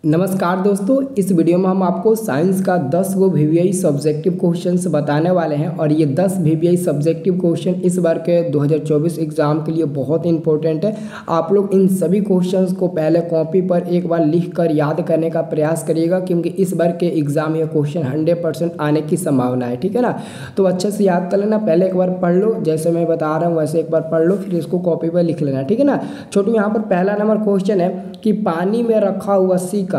नमस्कार दोस्तों, इस वीडियो में हम आपको साइंस का 10 गो वीवीआई सब्जेक्टिव क्वेश्चंस बताने वाले हैं और ये 10 वीवीआई सब्जेक्टिव क्वेश्चन इस बार के 2024 एग्ज़ाम के लिए बहुत इंपॉर्टेंट है। आप लोग इन सभी क्वेश्चंस को पहले कॉपी पर एक बार लिख कर याद करने का प्रयास करिएगा, क्योंकि इस बार के एग्ज़ाम ये क्वेश्चन 100% आने की संभावना है। ठीक है ना, तो अच्छे से याद कर लेना। पहले एक बार पढ़ लो, जैसे मैं बता रहा हूँ वैसे एक बार पढ़ लो, फिर इसको कॉपी पर लिख लेना। ठीक है ना। छोटू, यहाँ पर पहला नंबर क्वेश्चन है कि पानी में रखा हुआ सिक्का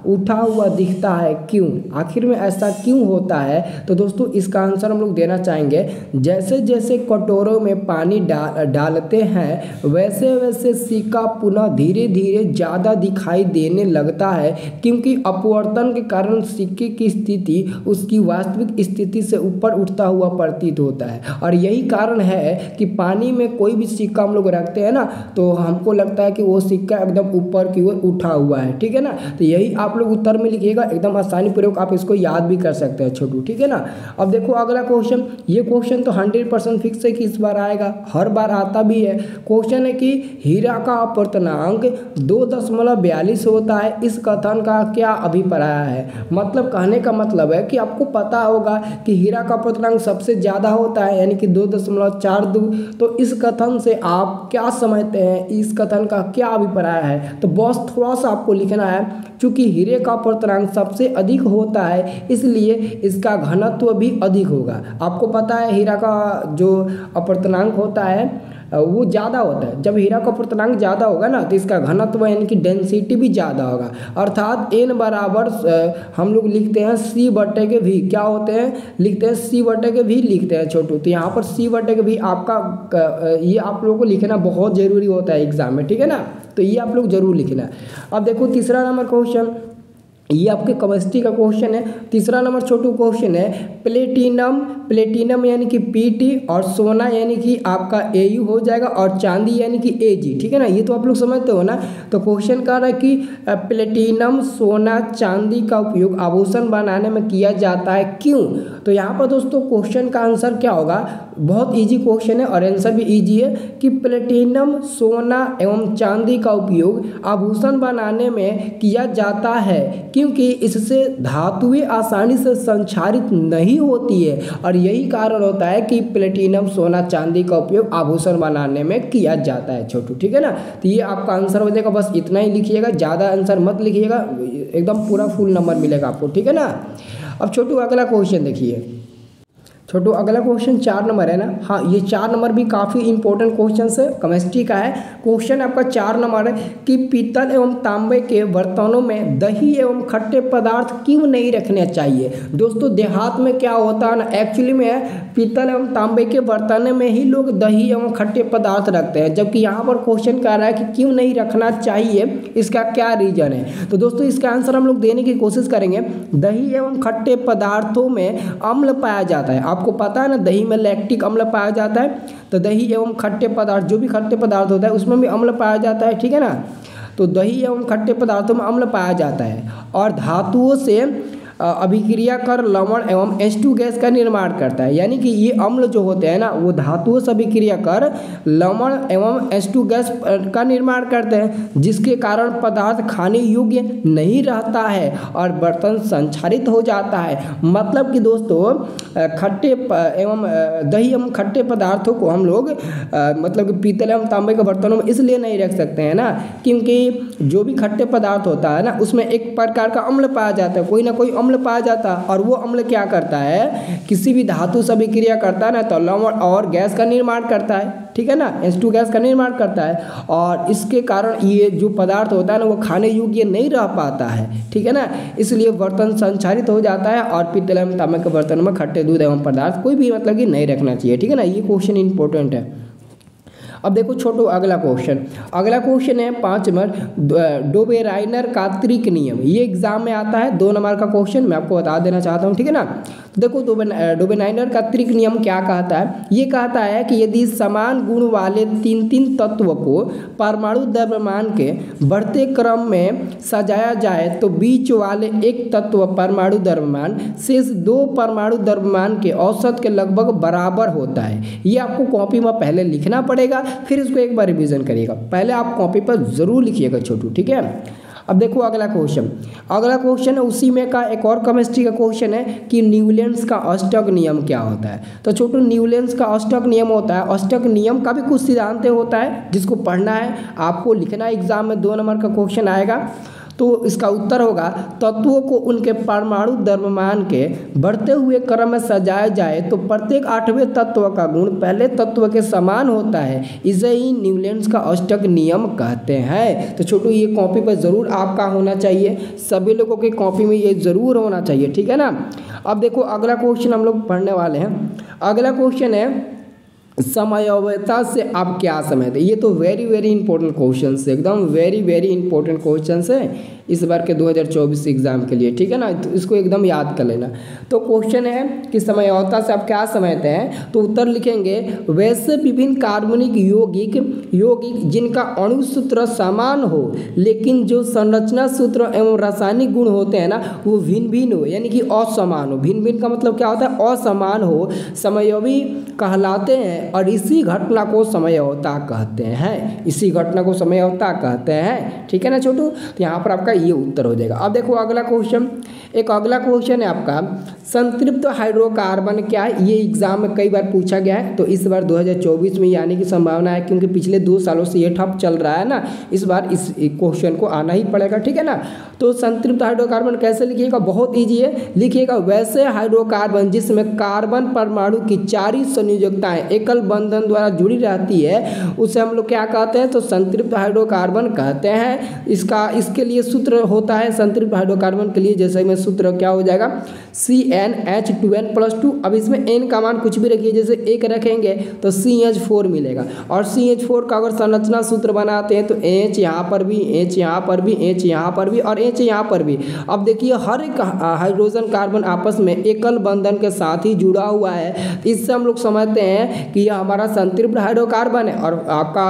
उठा हुआ दिखता है क्यों? आखिर में ऐसा क्यों होता है? तो दोस्तों इसका आंसर हम लोग देना चाहेंगे, जैसे जैसे कटोरों में पानी डालते हैं वैसे वैसे सिक्का पुनः धीरे धीरे ज़्यादा दिखाई देने लगता है, क्योंकि अपवर्तन के कारण सिक्के की स्थिति उसकी वास्तविक स्थिति से ऊपर उठता हुआ प्रतीत होता है। और यही कारण है कि पानी में कोई भी सिक्का हम लोग रखते हैं ना, तो हमको लगता है कि वो सिक्का एकदम ऊपर की ओर उठा हुआ है। ठीक है ना, तो यही आप लोग उत्तर में लिखिएगा। एकदम आसानी पूर्वक आप इसको याद भी कर सकते हैं छोटू। ठीक है ना। अब देखो अगला क्वेश्चन, ये क्वेश्चन तो 100% फिक्स है कि इस बार आएगा, हर बार आता भी है। क्वेश्चन है कि हीरा का अपवर्तनांक 2.42 होता है, इस कथन का क्या अभिप्राय है? मतलब कहने का मतलब है कि आपको पता होगा कि हीरा का अपवर्तनांक सबसे ज़्यादा होता है, यानी कि 2.42। तो इस कथन से आप क्या समझते हैं, इस कथन का क्या अभिप्राय है? तो बस थोड़ा सा आपको लिखना है, चूंकि हीरे का अपवर्तनांक सबसे अधिक होता है इसलिए इसका घनत्व भी अधिक होगा। आपको पता है हीरा का जो अपवर्तनांक होता है वो ज़्यादा होता है। जब हीरा का अपवर्तनांक ज़्यादा होगा ना, तो इसका घनत्व यानी कि डेंसिटी भी ज़्यादा होगा। अर्थात n बराबर हम लोग लिखते हैं C/V। क्या होते हैं? लिखते हैं C/V लिखते हैं छोटू। तो यहाँ पर C/V आपका ये आप लोगों को लिखना बहुत ज़रूरी होता है एग्जाम में। ठीक है ना, तो ये आप लोग जरूर लिखना। अब देखो तीसरा नंबर क्वेश्चन, ये आपके केमिस्ट्री का क्वेश्चन है। तीसरा नंबर छोटू क्वेश्चन है, प्लेटिनम यानी कि Pt और सोना यानी कि आपका Au हो जाएगा और चांदी यानी कि Ag। ठीक है ना, ये तो आप लोग समझते हो ना। तो क्वेश्चन कह रहा है कि प्लेटिनम, सोना, चांदी का उपयोग आभूषण बनाने में किया जाता है क्यों? तो यहाँ पर दोस्तों क्वेश्चन का आंसर क्या होगा? बहुत ईजी क्वेश्चन है और आंसर भी ईजी है कि प्लेटिनम, सोना एवं चांदी का उपयोग आभूषण बनाने में किया जाता है क्योंकि इससे धातुएं आसानी से संक्षारित नहीं होती है, और यही कारण होता है कि प्लेटिनम, सोना, चांदी का उपयोग आभूषण बनाने में किया जाता है छोटू। ठीक है ना, तो ये आपका आंसर हो जाएगा। बस इतना ही लिखिएगा, ज़्यादा आंसर मत लिखिएगा, एकदम पूरा फुल नंबर मिलेगा आपको। ठीक है ना। अब छोटू अगला क्वेश्चन देखिए। छोटू अगला क्वेश्चन 4 नंबर है ना। हाँ, ये 4 नंबर भी काफ़ी इंपॉर्टेंट क्वेश्चन है, केमिस्ट्री का है। क्वेश्चन आपका 4 नंबर है कि पीतल एवं तांबे के बर्तनों में दही एवं खट्टे पदार्थ क्यों नहीं रखने चाहिए? दोस्तों देहात में क्या होता है ना, एक्चुअली में पीतल एवं तांबे के बर्तनों में ही लोग दही एवं खट्टे पदार्थ रखते हैं, जबकि यहाँ पर क्वेश्चन कह रहा है कि क्यों नहीं रखना चाहिए, इसका क्या रीजन है? तो दोस्तों इसका आंसर हम लोग देने की कोशिश करेंगे। दही एवं खट्टे पदार्थों में अम्ल पाया जाता है। आपको पता है ना, दही में लैक्टिक अम्ल पाया जाता है। तो दही एवं खट्टे पदार्थ, जो भी खट्टे पदार्थ होता है उसमें भी अम्ल पाया जाता है। ठीक है ना, तो दही एवं खट्टे पदार्थों में अम्ल पाया जाता है और धातुओं से अभिक्रिया कर लवण एवं H2 गैस का निर्माण करता है। यानी कि ये अम्ल जो होते हैं ना, वो धातुओं से अभिक्रिया कर लवण एवं H2 गैस का निर्माण करते हैं, जिसके कारण पदार्थ खाने योग्य नहीं रहता है और बर्तन संक्षारित हो जाता है। मतलब कि दोस्तों खट्टे एवं दही एवं खट्टे पदार्थों को हम लोग मतलब कि पीतल एवं तांबे के बर्तनों में इसलिए नहीं रख सकते हैं ना, क्योंकि जो भी खट्टे पदार्थ होता है ना, उसमें एक प्रकार का अम्ल पाया जाता है, कोई ना कोई अम्ल पाया जाता है, और वो अम्ल क्या करता है, किसी भी धातु से अभिक्रिया करता है ना, तो लवण और गैस का निर्माण करता है। ठीक है ना, H2 गैस का निर्माण करता है, और इसके कारण ये जो पदार्थ होता है ना, वो खाने योग्य नहीं रह पाता है। ठीक है ना, इसलिए बर्तन संक्षारित हो जाता है और पीतल एवं तांबे के बर्तन में खट्टे दूध एवं पदार्थ कोई भी मतलब कि नहीं रखना चाहिए। ठीक है ना, ये क्वेश्चन इंपॉर्टेंट है। अब देखो छोटू अगला क्वेश्चन है 5 नंबर, डोबेराइनर का त्रिक नियम। ये एग्जाम में आता है, 2 नंबर का क्वेश्चन मैं आपको बता देना चाहता हूँ। ठीक है ना, तो देखो डोबेराइनर का त्रिक नियम क्या कहता है? ये कहता है कि यदि समान गुण वाले 3 तत्व को परमाणु द्रव्यमान के बढ़ते क्रम में सजाया जाए तो बीच वाले एक तत्व परमाणु द्रव्यमान शेष 2 परमाणु द्रव्यमान के औसत के लगभग बराबर होता है। ये आपको कॉपी में पहले लिखना पड़ेगा, फिर इसको एक बार रिवीजन करिएगा। पहले आप कॉपी पर जरूर लिखिएगा छोटू। ठीक है, अब देखो अगला क्वेश्चन है उसी में का एक और केमिस्ट्री का क्वेश्चन है कि न्यूलैंड्स का अष्टक नियम क्या होता है। तो छोटू न्यूलैंड्स का अष्टक नियम होता है, अष्टक नियम का भी कुछ सिद्धांत होता है जिसको पढ़ना है, आपको लिखना है, एग्जाम में 2 नंबर का क्वेश्चन आएगा। तो इसका उत्तर होगा तत्वों को उनके परमाणु द्रव्यमान के बढ़ते हुए क्रम में सजाया जाए तो प्रत्येक 8वें तत्व का गुण पहले तत्व के समान होता है, इसे ही न्यूलैंड्स का अष्टक नियम कहते हैं। तो छोटू ये कॉपी पर ज़रूर आपका होना चाहिए, सभी लोगों की कॉपी में ये ज़रूर होना चाहिए, ठीक है ना। अब देखो अगला क्वेश्चन हम लोग पढ़ने वाले हैं। अगला क्वेश्चन है समयावता से आप क्या समझते हैं। ये तो वेरी इंपॉर्टेंट क्वेश्चन है, एकदम वेरी इंपॉर्टेंट क्वेश्चन है इस बार के 2024 एग्जाम के लिए, ठीक है ना। तो इसको एकदम याद कर लेना। तो क्वेश्चन है कि समयावता से आप क्या समझते हैं। तो उत्तर लिखेंगे वैसे विभिन्न कार्बनिक यौगिक जिनका अणु सूत्र समान हो लेकिन जो संरचना सूत्र एवं रासायनिक गुण होते हैं ना वो भिन्न हो, यानी कि असमान हो। भिन्न का मतलब क्या होता है, असमान हो, समयवी कहलाते हैं और इसी घटना को समयावता कहते हैं, इसी घटना को समयावता कहते हैं, ठीक है ना छोटू। तो यहाँ पर आपका ये उत्तर हो जाएगा। अब देखो अगला क्वेश्चन है आपका संतृप्त हाइड्रोकार्बन क्या है। ये एग्जाम में कई बार पूछा गया है, तो इस बार 2024 में आने की संभावना है क्योंकि पिछले 2 सालों से ये ठप चल रहा है ना, इस बार इस क्वेश्चन को आना ही पड़ेगा, ठीक है ना। तो संतृप्त हाइड्रोकार्बन कैसे लिखिएगा, बहुत ईजी है, लिखिएगा वैसे हाइड्रोकार्बन जिसमें कार्बन परमाणु की 4 संयोजकताएं एकल बंधन द्वारा जुड़ी रहती है उसे हम लोग क्या कहते हैं, तो संतृप्त हाइड्रोकार्बन कहते हैं। इसके लिए सूत्र होता है संतृप्त हाइड्रोकार्बन के लिए, जैसे में सूत्र क्या हो जाएगा CnH2n+2। अब इसमें n का मान कुछ भी रखिए, जैसे 1 रखेंगे तो CH4 मिलेगा और CH4 का अगर संरचना सूत्र बनाते हैं तो H यहाँ पर भी, H यहाँ पर भी, H यहाँ पर भी और H यहाँ पर भी। अब देखिए हर एक हाइड्रोजन कार्बन आपस में एकल बंधन के साथ ही जुड़ा हुआ है, इससे हम लोग समझते हैं कि यह हमारा संतृप्त हाइड्रोकार्बन है। और आपका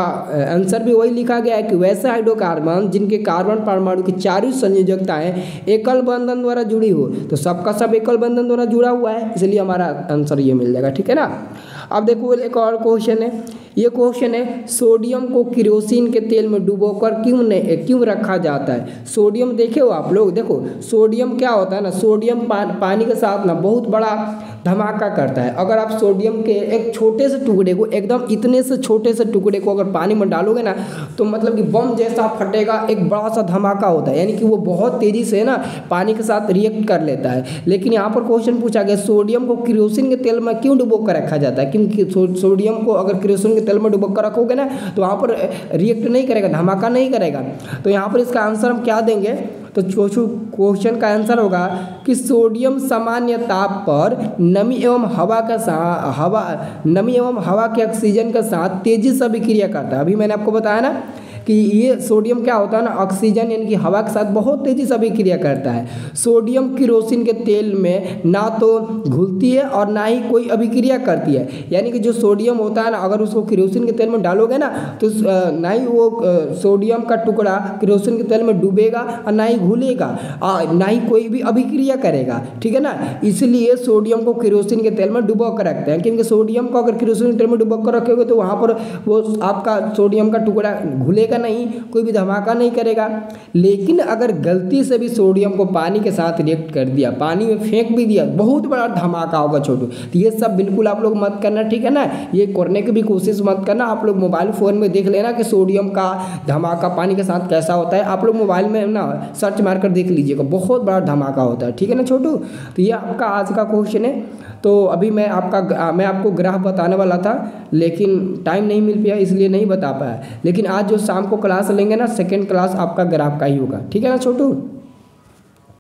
आंसर भी वही लिखा गया है कि वैसे हाइड्रोकार्बन जिनके कार्बन परमाणु की 4 संयोजकताएं एकल बंधन द्वारा जुड़ी हो, तो सबका सब एकल बंधन द्वारा जुड़ा हुआ है, इसलिए हमारा आंसर ये मिल जाएगा, ठीक है ना। अब देखो एक और क्वेश्चन है, ये क्वेश्चन है सोडियम को केरोसिन के तेल में डुबोकर क्यों रखा जाता है। सोडियम देखे हो आप लोग, देखो सोडियम क्या होता है ना, सोडियम पानी के साथ ना बहुत बड़ा धमाका करता है। अगर आप सोडियम के एक छोटे से टुकड़े को, एकदम इतने से छोटे से टुकड़े को अगर पानी में डालोगे ना तो मतलब कि बम जैसा फटेगा, एक बड़ा सा धमाका होता है, यानी कि वो बहुत तेज़ी से ना पानी के साथ रिएक्ट कर लेता है। लेकिन यहाँ पर क्वेश्चन पूछा गया सोडियम को केरोसिन के तेल में क्यों डुबो कर रखा जाता है, क्योंकि सोडियम को अगर केरोसिन के तेल में डुबो कर रखोगे ना तो वहाँ पर रिएक्ट नहीं करेगा, धमाका नहीं करेगा। तो यहाँ पर इसका आंसर हम क्या देंगे, तो क्वेश्चन का आंसर होगा कि सोडियम सामान्य ताप पर नमी एवं हवा के ऑक्सीजन के साथ तेजी से अभिक्रिया करता है। अभी मैंने आपको बताया ना कि ये सोडियम क्या होता है ना, ऑक्सीजन यानी कि हवा के साथ बहुत तेजी से अभिक्रिया करता है। सोडियम केरोसिन के तेल में ना तो घुलती है और ना ही कोई अभिक्रिया करती है, यानी कि जो सोडियम होता है ना अगर उसको केरोसिन के तेल में डालोगे ना तो ना ही वो सोडियम का टुकड़ा केरोसिन के तेल में डूबेगा और ना ही घुलेगा और ना ही कोई भी अभिक्रिया करेगा, ठीक है ना। इसलिए सोडियम को केरोसिन के तेल में डुबो कर रखते हैं, क्योंकि सोडियम को अगर केरोसिन के तेल में डुबो कर रखोगे तो वहाँ पर वो आपका सोडियम का टुकड़ा घुलेगा नहीं, कोई भी धमाका नहीं करेगा। लेकिन अगर गलती से भी सोडियम को पानी के साथ रिएक्ट कर दिया, पानी में फेंक भी दिया, बहुत बड़ा धमाका होगा छोटू। तो ये सब बिल्कुल आप लोग मत करना, ठीक है ना, ये करने की भी कोशिश मत करना। आप लोग मोबाइल फ़ोन में देख लेना कि सोडियम का धमाका पानी के साथ कैसा होता है, आप लोग मोबाइल में ना सर्च मार कर देख लीजिएगा, बहुत बड़ा धमाका होता है, ठीक है ना छोटू। तो ये आपका आज का क्वेश्चन है। तो अभी मैं आपको ग्राफ बताने वाला था लेकिन टाइम नहीं मिल पाया इसलिए नहीं बता पाया, लेकिन आज जो शाम को क्लास लेंगे ना सेकंड क्लास आपका ग्राफ का ही होगा, ठीक है ना छोटू।